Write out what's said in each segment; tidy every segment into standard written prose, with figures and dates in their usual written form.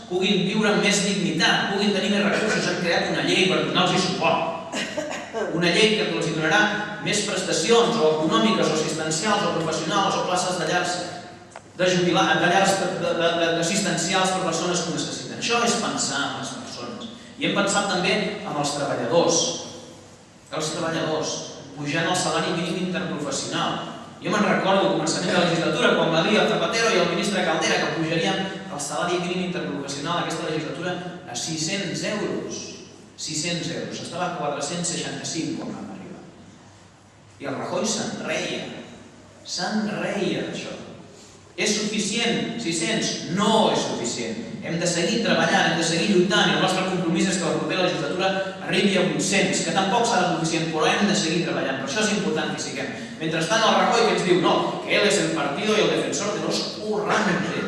puguin viure amb més dignitat, puguin tenir més recursos. Hem creat una llei per donar-los suport. Una llei que els donarà més prestacions o econòmiques o assistencials o professionals o places de llars assistencials per persones que ho necessiten. Això és pensar en les persones. I hem pensat també en els treballadors. Els treballadors, pujant el salari mínim interprofessional. Jo me'n recordo al començament de la legislatura, quan va dir el Zapatero i el ministre Caldera que pujaríem el salari mínim interprofessional aquesta legislatura a 600 euros. 600 euros. Estava a 465 quan vam arribar. I el Rajoy se'n reia. Se'n reia d'això. És suficient? 600? No és suficient. Hem de seguir treballant, hem de seguir lluitant, i el nostre compromís és que la propera legislatura arribi a 800, que tampoc serà suficient, però hem de seguir treballant. Per això és important que siguem. Mentrestant, el Rajoy que ens diu no, que él es el partido y el defensor de los currantes,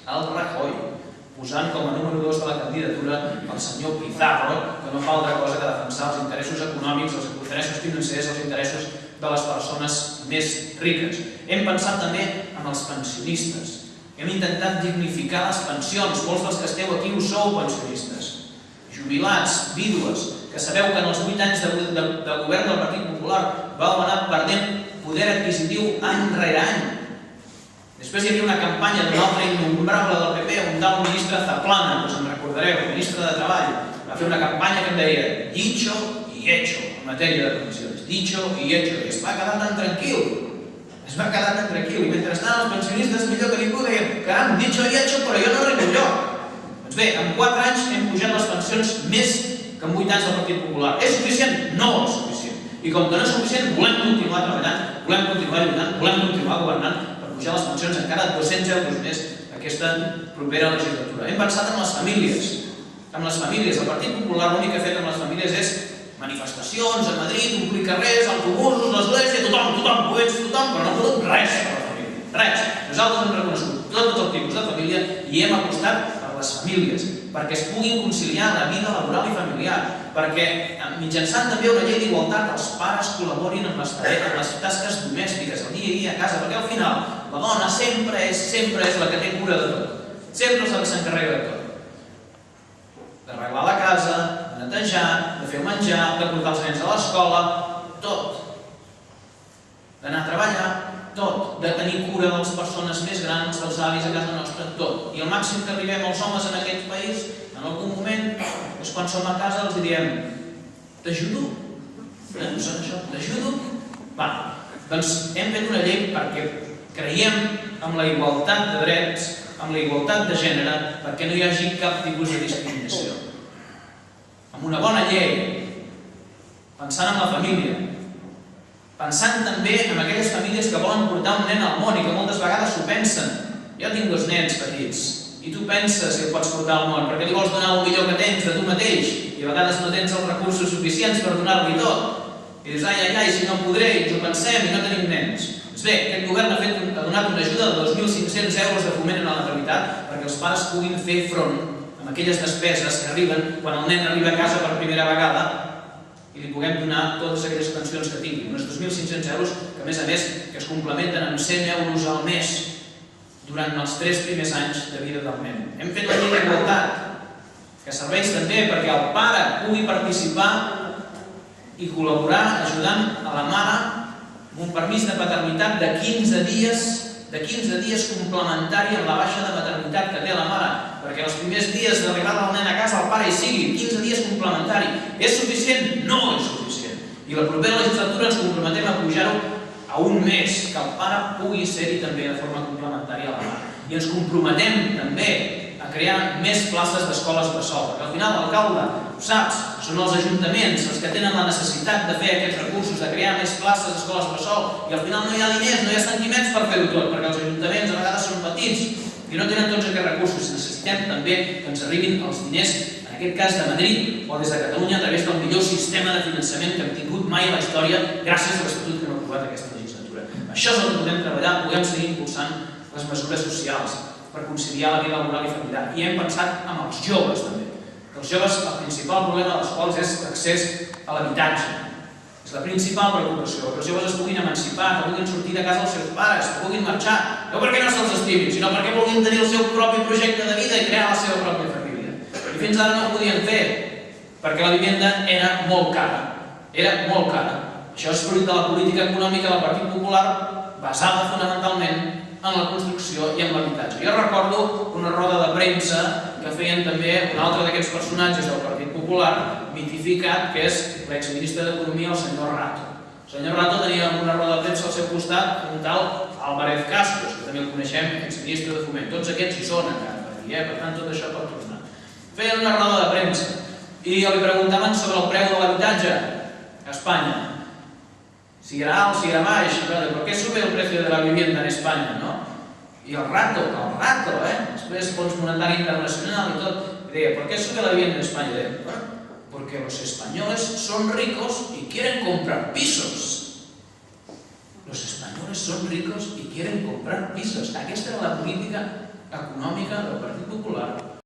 el Rajoy, posant com a número 2 de la candidatura el senyor Pizarro, que no fa altra cosa que defensar els interessos econòmics, els interessos financers, els interessos de les persones més riques. Hem pensat també en els pensionistes. Hem intentat dignificar les pensions. Molts dels que esteu aquí ho sou pensionistes. Jubilats, vídues, que sabeu que en els 8 anys de govern del Partit Popular vau anar perdent poder adquisitiu any rere any. Després hi havia una campanya d'un altre innombrable del PP, un tal ministre Zaplana, us en recordareu, el ministre de Treball, va fer una campanya que em deia dicho y hecho en matèria de pensions. Dicho y hecho. I es va quedar tan tranquil. Es va quedar tan tranquil. I mentrestant els pensionistes millor que ningú deien caram, dicho y hecho, però jo no arribo enlloc. Doncs bé, en 4 anys hem pujat les pensions més que en 8 anys del Partit Popular. És suficient? No és suficient. I com que no és suficient, volem continuar treballant, volem continuar lluitant, volem continuar governant per pujar les pensions encara 200 euros més aquesta propera legislatura. Hem pensat en les famílies. En les famílies. El Partit Popular l'únic que ha fet amb les famílies és manifestacions a Madrid, omplir carrers, autobusos, l'església, tothom, poets, tothom, però no ha pogut res per la família. Res. Nosaltres hem reconegut tot el tipus de família i hem apostat per les famílies, perquè es puguin conciliar la vida laboral i familiar, perquè mitjançant també una llei d'igualtat els pares col·laborin amb les tasques domèstiques, el dia a dia a casa, perquè al final la dona sempre és la que té cura de tot. Sempre és la que s'encarrega de tot. D'arreglar la casa, de netejar, de fer el menjar, de portar els nens a l'escola, tot. D'anar a treballar, tot. De tenir cura de les persones més grans, dels avis a casa nostra, tot. I el màxim que arribem els homes en aquest país, en algun moment, és quan som a casa els diem t'ajudo? No sap això? T'ajudo? Va, doncs hem fet una llei perquè creiem en la igualtat de drets, amb la igualtat de gènere, perquè no hi hagi cap tipus de discriminació. Amb una bona llei, pensant en la família, pensant també en aquelles famílies que volen portar un nen al món i que moltes vegades s'ho pensen. Jo tinc 2 nens petits, i tu penses si el pots portar al món, perquè li vols donar el millor que tens de tu mateix, i a vegades no tens els recursos suficients per donar-li tot. I dius, ai, si no podré, i ens ho pensem, i no tenim nens. Doncs bé, aquest govern ha donat una ajuda de 2.500 euros de foment a la natalinitat perquè els pares puguin fer front amb aquelles despeses que arriben quan el nen arriba a casa per primera vegada i li puguem donar totes aquelles pensions que tinguin. Uns 2.500 euros que, a més, que es complementen amb 100 euros al mes durant els 3 primers anys de vida del nen. Hem fet la llei d'igualtat, que serveix també perquè el pare pugui participar i col·laborar ajudant a la mare amb un permís de paternitat de 15 dies complementari amb la baixa de maternitat que té la mare, perquè els primers dies d'arribada del nen a casa el pare hi sigui, 15 dies complementari. És suficient? No és suficient. I la propera legislatura ens comprometem a pujar-ho a un mes, que el pare pugui ser-hi també de forma complementària a la mare. I ens comprometem també a crear més places d'escoles bressol, perquè al final l'alcalde, ho saps, són els ajuntaments els que tenen la necessitat de fer aquests recursos, de crear més places d'escoles bressol, i al final no hi ha diners, no hi ha sentiments per fer-ho tot, perquè els ajuntaments a vegades són petits i no tenen tots aquests recursos. Necessitem també que ens arribin els diners, en aquest cas de Madrid o des de Catalunya, a través del millor sistema de finançament que hem tingut mai a la història, gràcies a l'Estatut que hem aprovat aquesta legislatura. Això és el que podem treballar, podem seguir impulsant les mesures socials per conciliar la vida laboral i familiar. I hem pensat en els joves també. Els joves, el principal problema dels quals és l'accés a l'habitatge. És És la principal preocupació, que els joves es puguin emancipar, que puguin sortir de casa dels seus pares, que puguin marxar, no perquè no se'ls estimin, sinó perquè vulguin tenir el seu propi projecte de vida i crear la seva pròpia família. I fins ara no ho podien fer, perquè la vivenda era molt cara. Era molt cara. Això és fruit de la política econòmica del Partit Popular, basada fonamentalment en la construcció i en l'habitatge. Jo recordo una roda de premsa que feien també un altre d'aquests personatges del Partit Popular, mitificat, que és l'exministre d'Economia, el senyor Rato. El senyor Rato tenia una roda de premsa al seu costat un tal Álvarez Cascos, que també el coneixem, exministre de Foment. Tots aquests hi són encara, per tant tot això pot tornar. Feien una roda de premsa i li preguntaven sobre el preu de l'habitatge a Espanya. Si era alt, si era baix, ¿por qué sube el precio de la vivienda en España? Y el rato, después Fons Monetari Internacional y todo, diría, ¿por qué sube la vivienda en España? Porque los españoles son ricos y quieren comprar pisos. Los españoles son ricos y quieren comprar pisos. Aquesta era la política econòmica del Partit Popular.